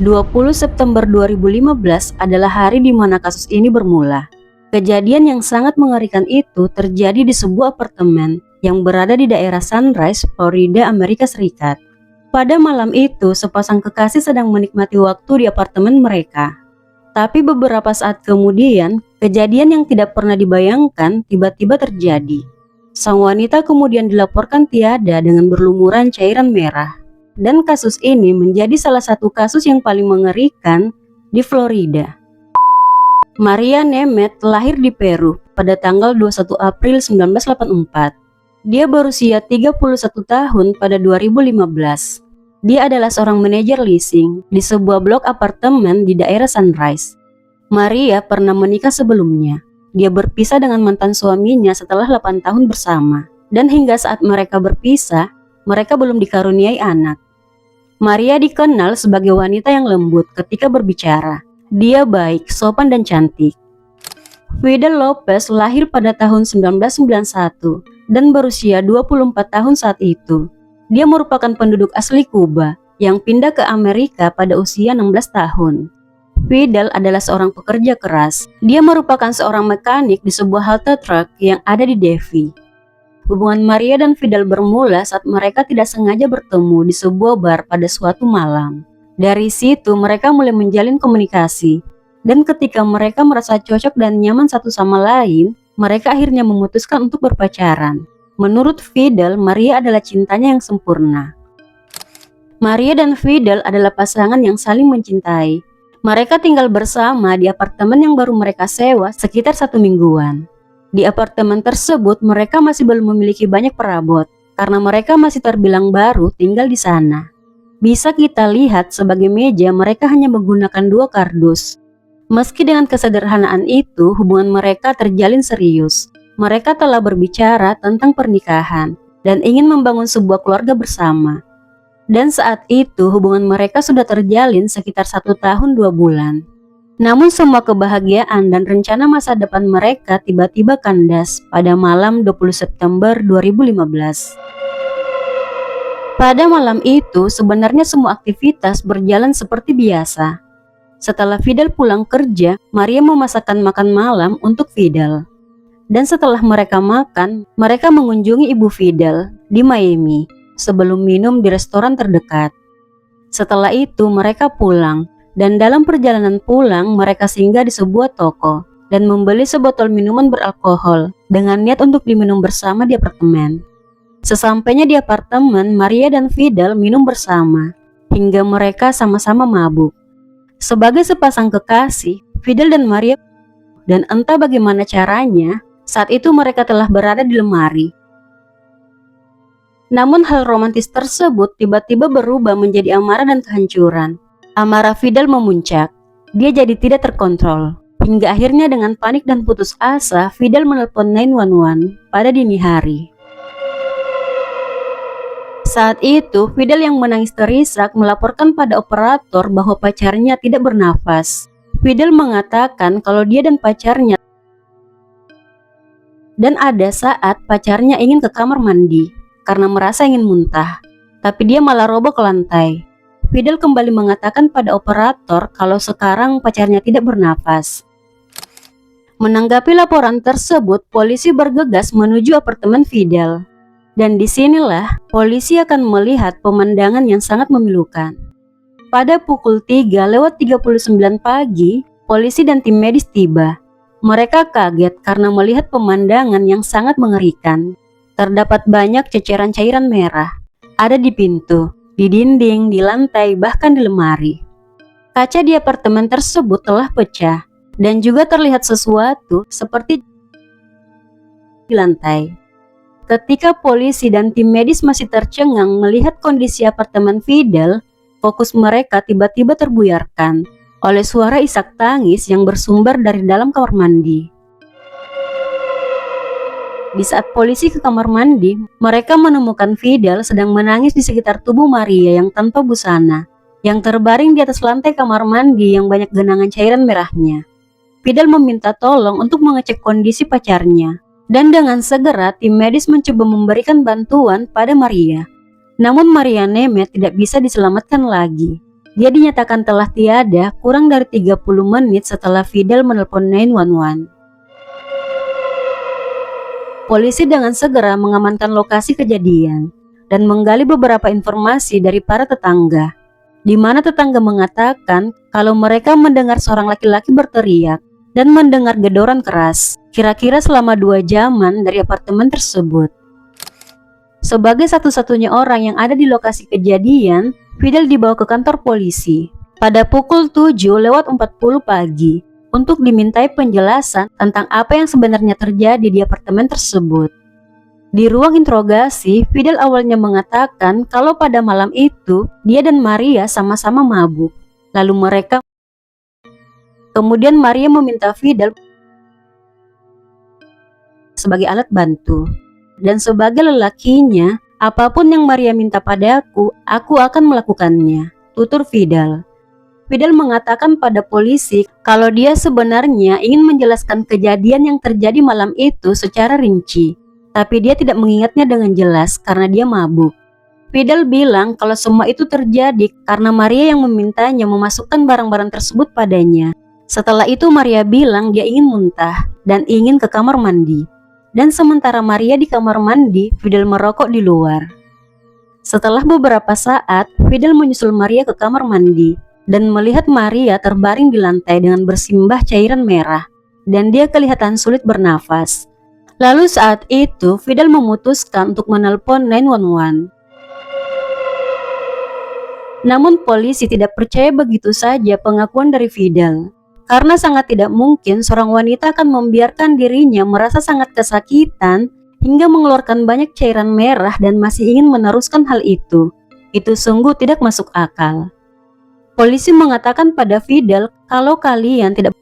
20 September 2015 adalah hari di mana kasus ini bermula. Kejadian yang sangat mengerikan itu terjadi di sebuah apartemen yang berada di daerah Sunrise, Florida, Amerika Serikat. Pada malam itu, sepasang kekasih sedang menikmati waktu di apartemen mereka. Tapi beberapa saat kemudian, kejadian yang tidak pernah dibayangkan tiba-tiba terjadi. Sang wanita kemudian dilaporkan tiada dengan berlumuran cairan merah. Dan kasus ini menjadi salah satu kasus yang paling mengerikan di Florida. Maria Nemeth lahir di Peru pada tanggal 21 April 1984. Dia berusia 31 tahun pada 2015. Dia adalah seorang manajer leasing di sebuah blok apartemen di daerah Sunrise. Maria pernah menikah sebelumnya. Dia berpisah dengan mantan suaminya setelah 8 tahun bersama. Dan hingga saat mereka berpisah, mereka belum dikaruniai anak. Maria dikenal sebagai wanita yang lembut ketika berbicara. Dia baik, sopan, dan cantik. Fidel Lopez lahir pada tahun 1991 dan berusia 24 tahun saat itu. Dia merupakan penduduk asli Kuba yang pindah ke Amerika pada usia 16 tahun. Fidel adalah seorang pekerja keras. Dia merupakan seorang mekanik di sebuah halte truk yang ada di Davie. Hubungan Maria dan Fidel bermula saat mereka tidak sengaja bertemu di sebuah bar pada suatu malam. Dari situ mereka mulai menjalin komunikasi. Dan ketika mereka merasa cocok dan nyaman satu sama lain, mereka akhirnya memutuskan untuk berpacaran. Menurut Fidel, Maria adalah cintanya yang sempurna. Maria dan Fidel adalah pasangan yang saling mencintai. Mereka tinggal bersama di apartemen yang baru mereka sewa sekitar 1 mingguan. Di apartemen tersebut mereka masih belum memiliki banyak perabot karena mereka masih terbilang baru tinggal di sana. Bisa kita lihat sebagai meja mereka hanya menggunakan 2 kardus. Meski dengan kesederhanaan itu hubungan mereka terjalin serius. Mereka telah berbicara tentang pernikahan dan ingin membangun sebuah keluarga bersama. Dan saat itu hubungan mereka sudah terjalin sekitar 1 tahun 2 bulan. Namun semua kebahagiaan dan rencana masa depan mereka tiba-tiba kandas pada malam 20 September 2015. Pada malam itu sebenarnya semua aktivitas berjalan seperti biasa. Setelah Fidel pulang kerja, Maria memasakkan makan malam untuk Fidel. Dan setelah mereka makan, mereka mengunjungi ibu Fidel di Miami sebelum minum di restoran terdekat. Setelah itu mereka pulang, dan dalam perjalanan pulang mereka singgah di sebuah toko dan membeli sebotol minuman beralkohol dengan niat untuk diminum bersama di apartemen. Sesampainya di apartemen, Maria dan Fidel minum bersama hingga mereka sama-sama mabuk. Sebagai sepasang kekasih, Fidel dan Maria, dan entah bagaimana caranya, saat itu mereka telah berada di lemari. Namun hal romantis tersebut tiba-tiba berubah menjadi amarah dan kehancuran. Amarah Fidel memuncak. Dia jadi tidak terkontrol. Hingga akhirnya dengan panik dan putus asa, Fidel menelpon 911 pada dini hari. Saat itu, Fidel yang menangis terisak melaporkan pada operator bahwa pacarnya tidak bernafas. Fidel mengatakan kalau dia dan pacarnya dan ada saat pacarnya ingin ke kamar mandi karena merasa ingin muntah, tapi dia malah roboh ke lantai. Fidel kembali mengatakan pada operator kalau sekarang pacarnya tidak bernafas. Menanggapi laporan tersebut, polisi bergegas menuju apartemen Fidel. Dan disinilah polisi akan melihat pemandangan yang sangat memilukan. Pada pukul 3:39 pagi, polisi dan tim medis tiba. Mereka kaget karena melihat pemandangan yang sangat mengerikan. Terdapat banyak ceceran cairan merah. Ada di pintu, di dinding, di lantai, bahkan di lemari. Kaca di apartemen tersebut telah pecah. Dan juga terlihat sesuatu seperti di lantai. Ketika polisi dan tim medis masih tercengang melihat kondisi apartemen Fidel, fokus mereka tiba-tiba terbuyarkan oleh suara isak tangis yang bersumber dari dalam kamar mandi. Di saat polisi ke kamar mandi, mereka menemukan Fidel sedang menangis di sekitar tubuh Maria yang tanpa busana, yang terbaring di atas lantai kamar mandi yang banyak genangan cairan merahnya. Fidel meminta tolong untuk mengecek kondisi pacarnya. Dan dengan segera tim medis mencoba memberikan bantuan pada Maria. Namun Maria Nemeth tidak bisa diselamatkan lagi. Dia dinyatakan telah tiada kurang dari 30 menit setelah Fidel menelpon 911. Polisi dengan segera mengamankan lokasi kejadian dan menggali beberapa informasi dari para tetangga, di mana tetangga mengatakan kalau mereka mendengar seorang laki-laki berteriak dan mendengar gedoran keras, kira-kira selama 2 jaman dari apartemen tersebut. Sebagai satu-satunya orang yang ada di lokasi kejadian, Fidel dibawa ke kantor polisi pada pukul 7:40 pagi untuk dimintai penjelasan tentang apa yang sebenarnya terjadi di apartemen tersebut. Di ruang interogasi, Fidel awalnya mengatakan kalau pada malam itu dia dan Maria sama-sama mabuk. Kemudian Maria meminta Fidel sebagai alat bantu. Dan sebagai lelakinya, apapun yang Maria minta padaku, aku akan melakukannya, tutur Fidel. Fidel mengatakan pada polisi kalau dia sebenarnya ingin menjelaskan kejadian yang terjadi malam itu secara rinci, tapi dia tidak mengingatnya dengan jelas karena dia mabuk. Fidel bilang kalau semua itu terjadi karena Maria yang memintanya memasukkan barang-barang tersebut padanya. Setelah itu Maria bilang dia ingin muntah dan ingin ke kamar mandi. Dan sementara Maria di kamar mandi, Fidel merokok di luar. Setelah beberapa saat, Fidel menyusul Maria ke kamar mandi dan melihat Maria terbaring di lantai dengan bersimbah cairan merah dan dia kelihatan sulit bernafas. Lalu saat itu, Fidel memutuskan untuk menelpon 911. Namun polisi tidak percaya begitu saja pengakuan dari Fidel. Karena sangat tidak mungkin seorang wanita akan membiarkan dirinya merasa sangat kesakitan hingga mengeluarkan banyak cairan merah dan masih ingin meneruskan hal itu. Itu sungguh tidak masuk akal. Polisi mengatakan pada Fidel kalau kalian tidak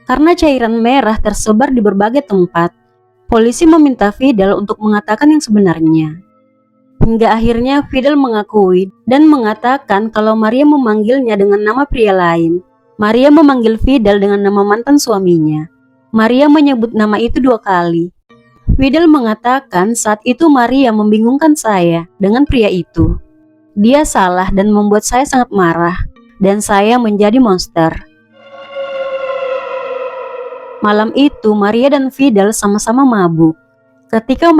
karena cairan merah tersebar di berbagai tempat. Polisi meminta Fidel untuk mengatakan yang sebenarnya. Hingga akhirnya Fidel mengakui dan mengatakan kalau Maria memanggilnya dengan nama pria lain. Maria memanggil Fidel dengan nama mantan suaminya. Maria menyebut nama itu 2 kali. Fidel mengatakan saat itu Maria membingungkan saya dengan pria itu. Dia salah dan membuat saya sangat marah, dan saya menjadi monster. Malam itu Maria dan Fidel sama-sama mabuk. Ketika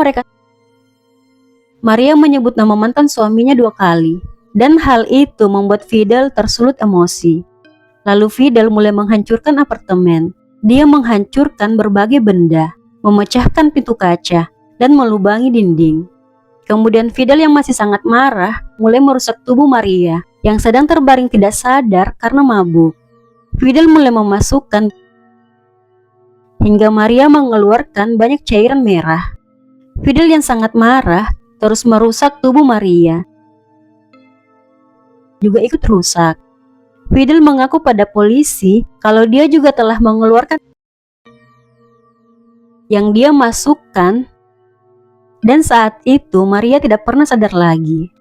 Maria menyebut nama mantan suaminya 2 kali, dan hal itu membuat Fidel tersulut emosi. Lalu Fidel mulai menghancurkan apartemen. Dia menghancurkan berbagai benda, memecahkan pintu kaca, dan melubangi dinding. Kemudian Fidel yang masih sangat marah mulai merusak tubuh Maria yang sedang terbaring tidak sadar karena mabuk. Fidel mulai memasukkan hingga Maria mengeluarkan banyak cairan merah. Fidel yang sangat marah terus merusak tubuh Maria juga ikut rusak. Fidel mengaku pada polisi kalau dia juga telah mengeluarkan yang dia masukkan, dan saat itu Maria tidak pernah sadar lagi.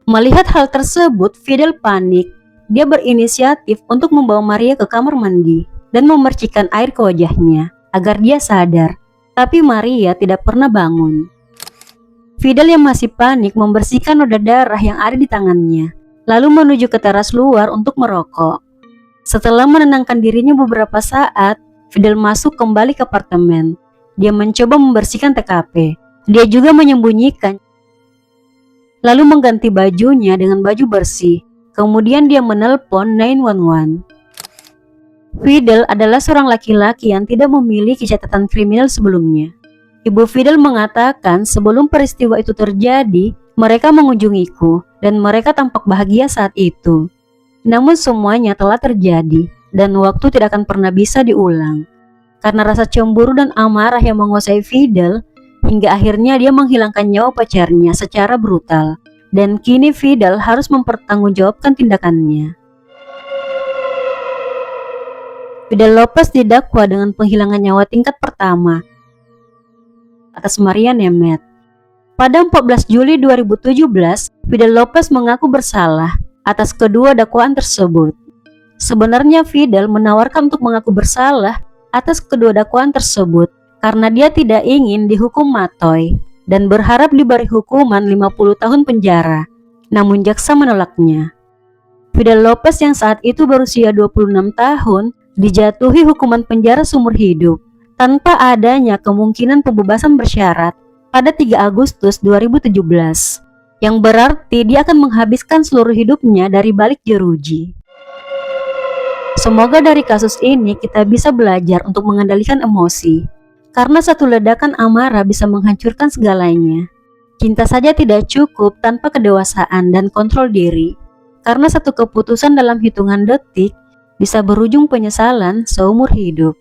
Melihat hal tersebut, Fidel panik. Dia berinisiatif untuk membawa Maria ke kamar mandi dan memercikkan air ke wajahnya agar dia sadar, tapi Maria tidak pernah bangun. Fidel yang masih panik membersihkan noda darah yang ada di tangannya, lalu menuju ke teras luar untuk merokok. Setelah menenangkan dirinya beberapa saat, Fidel masuk kembali ke apartemen. Dia mencoba membersihkan TKP. Dia juga menyembunyikan, lalu mengganti bajunya dengan baju bersih. Kemudian dia menelpon 911. Fidel adalah seorang laki-laki yang tidak memiliki catatan kriminal sebelumnya. Ibu Fidel mengatakan sebelum peristiwa itu terjadi, mereka mengunjungiku dan mereka tampak bahagia saat itu. Namun semuanya telah terjadi dan waktu tidak akan pernah bisa diulang. Karena rasa cemburu dan amarah yang menguasai Fidel, hingga akhirnya dia menghilangkan nyawa pacarnya secara brutal. Dan kini Fidel harus mempertanggungjawabkan tindakannya. Fidel Lopez didakwa dengan penghilangan nyawa tingkat pertama atas Maria Nemeth. Pada 14 Juli 2017, Fidel Lopez mengaku bersalah atas kedua dakwaan tersebut. Sebenarnya Fidel menawarkan untuk mengaku bersalah atas kedua dakwaan tersebut karena dia tidak ingin dihukum matoy dan berharap diberi hukuman 50 tahun penjara. Namun jaksa menolaknya. Fidel Lopez yang saat itu berusia 26 tahun dijatuhi hukuman penjara seumur hidup tanpa adanya kemungkinan pembebasan bersyarat pada 3 Agustus 2017, yang berarti dia akan menghabiskan seluruh hidupnya dari balik jeruji. Semoga dari kasus ini kita bisa belajar untuk mengendalikan emosi, karena satu ledakan amarah bisa menghancurkan segalanya. Cinta saja tidak cukup tanpa kedewasaan dan kontrol diri, karena satu keputusan dalam hitungan detik bisa berujung penyesalan seumur hidup.